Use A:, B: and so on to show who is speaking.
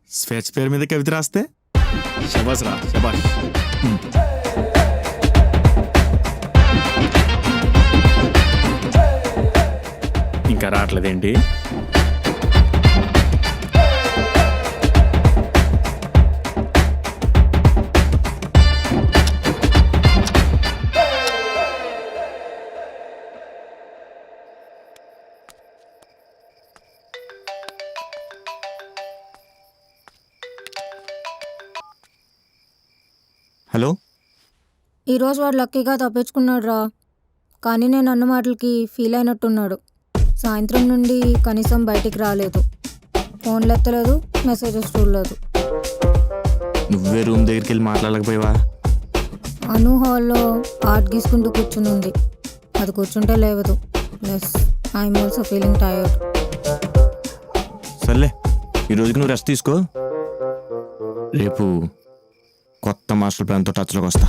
A: స్వేచ్ఛ పేరు మీద కవిత రాస్తే శబాష్ రా శబాష్. ఇంకా రావట్లేదేంటి? హలో,
B: ఈరోజు వాడు లక్కీగా తప్పించుకున్నాడు రా. కానీ నేను అన్న మాటలకి ఫీల్ అయినట్టున్నాడు. సాయంత్రం నుండి కనీసం బయటికి రాలేదు, ఫోన్లు ఎత్తలేదు, మెసేజెస్ చూడలేదు.
A: నువ్వే రూమ్ దగ్గరికి వెళ్ళి మాట్లాడలేకపోయావా?
B: అను హాల్లో ఆర్ట్ గీసుకుంటూ కూర్చుని ఉంది. అది కూర్చుంటే లేవదు. Plus I'm also feeling tired.
A: సర్లే, ఈ రోజుకి నువ్వు రెస్ట్ తీసుకో. రేపు కొత్త మాస్టర్ ప్లాన్తో టచ్లోకి వస్తా.